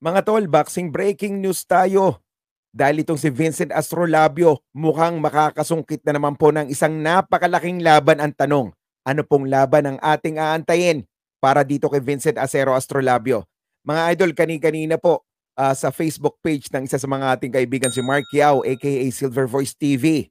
Mga tol, boxing breaking news tayo. Dahil itong si Vincent Astrolabio mukhang makakasungkit na naman po ng isang napakalaking laban. Ang tanong, ano pong laban ang ating aantayin para dito kay Vincent Acero Astrolabio? Mga idol, kani-kanina po sa Facebook page ng isa sa mga ating kaibigan si Mark Yao aka Silver Voice TV.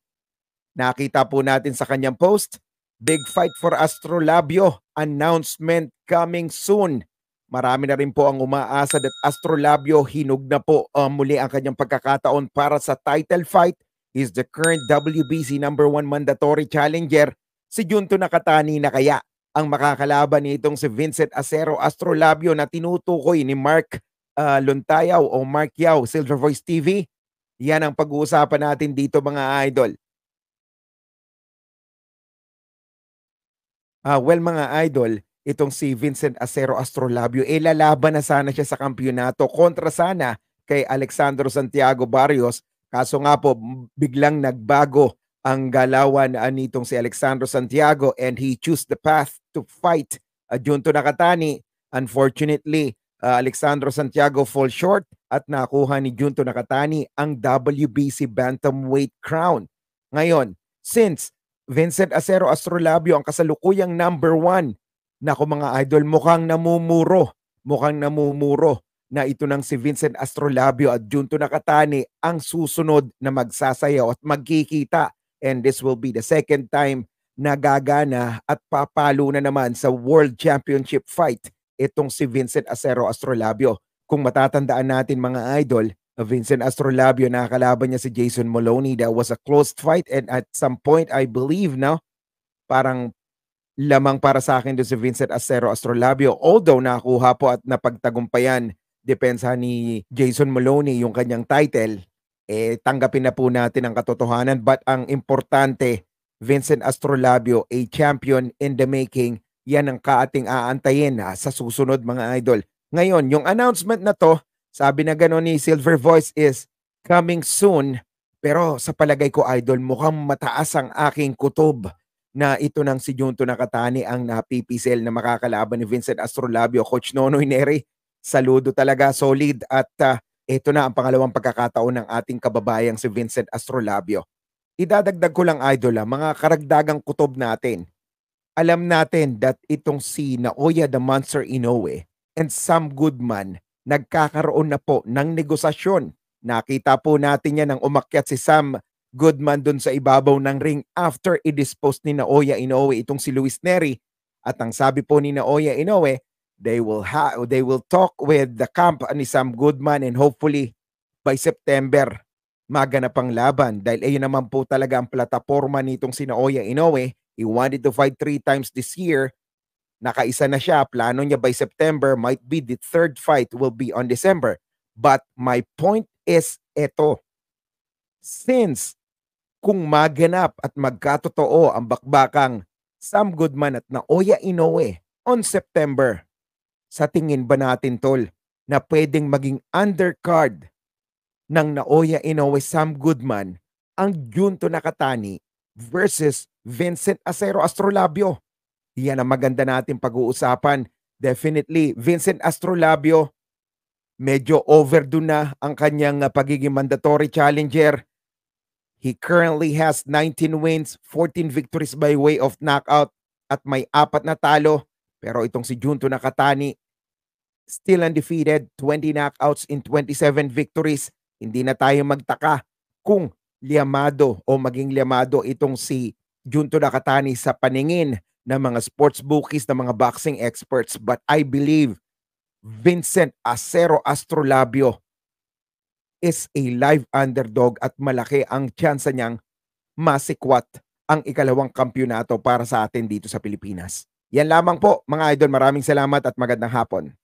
Nakita po natin sa kanyang post, Big Fight for Astrolabio, announcement coming soon. Marami na rin po ang umaasa that Astrolabio hinug na po muli ang kanyang pagkakataon para sa title fight. He's the current WBC #1 mandatory challenger. Si Junto Nakatani na kaya ang makakalaban nitong si Vincent Acero Astrolabio na tinutukoy ni Mark Luntayaw o Mark Yao, Silver Voice TV. Yan ang pag-uusapan natin dito mga idol. Mga idol, itong si Vincent Acero Astrolabio, lalaban na sana siya sa kampyonato kontra sana kay Alexandro Santiago Barrios. Kaso nga po, biglang nagbago ang galawan nitong si Alexandro Santiago and he chose the path to fight Junto Nakatani. Unfortunately, Alexandro Santiago fall short at nakuha ni Junto Nakatani ang WBC Bantamweight crown. Ngayon, since Vincent Acero Astrolabio ang kasalukuyang #1. Naku mga idol, mukhang namumuro. Mukhang namumuro na ito ng si Vincent Astrolabio at Junto Nakatani ang susunod na magsasayaw at magkikita. And this will be the second time na gagana at papalo na naman sa World Championship fight itong si Vincent Acero Astrolabio. Kung matatandaan natin mga idol, Vincent Astrolabio, nakakalaban niya si Jason Moloney. That was a close fight and at some point, I believe, parang lamang para sa akin doon si Vincent Acero Astrolabio. Although nakuha po at napagtagumpayan, depensa ni Jason Moloney yung kanyang title, tanggapin na po natin ang katotohanan. But ang importante, Vincent Astrolabio, a champion in the making, yan ang kaating aantayin sa susunod mga idol. Ngayon, yung announcement na to, sabi na gano'n ni Silver Voice is coming soon. Pero sa palagay ko idol, mukhang mataas ang aking kutob na ito ng si Junto Nakatani ang napipisil na makakalaban ni Vincent Astrolabio. Coach Nonoy Neri, saludo talaga, solid. At ito na ang pangalawang pagkakataon ng ating kababayang si Vincent Astrolabio. Idadagdag ko lang idol, mga karagdagang kutob natin. Alam natin that itong si Naoya the Monster Inoue and Sam Goodman nagkakaroon na po ng negosasyon. Nakita po natin yan nang umakyat si Sam Goodman dun sa ibabaw ng ring after i-dispose ni Naoya Inoue itong si Luis Neri. At ang sabi po ni Naoya Inoue, they will talk with the camp ni Sam Goodman and hopefully by September maganap ang laban. Dahil ayun naman po talaga ang plataforma nitong si Naoya Inoue. He wanted to fight 3 times this year. Nakaisa na siya, plano niya by September, might be the third fight will be on December. But my point is ito, since kung maganap at magkatotoo ang bakbakang Sam Goodman at Naoya Inoue on September, sa tingin ba natin tol na pwedeng maging undercard ng Naoya Inoue Sam Goodman ang Junto Nakatani versus Vincent Acero Astrolabio? Yan ang maganda natin pag-uusapan. Definitely, Vincent Astrolabio, medyo overdue na ang kanyang pagiging mandatory challenger. He currently has 19 wins, 14 victories by way of knockout at may 4 na talo. Pero itong si Junto Nakatani, still undefeated, 20 knockouts in 27 victories. Hindi na tayo magtaka kung liamado o maging liamado itong si Junto Nakatani sa paningin ng mga sports bookies, ng mga boxing experts. But I believe Vincent Acero Astrolabio is a live underdog at malaki ang tsansa niyang masikwat ang ikalawang kampyonato para sa atin dito sa Pilipinas. Yan lamang po mga idol. Maraming salamat at magandang hapon.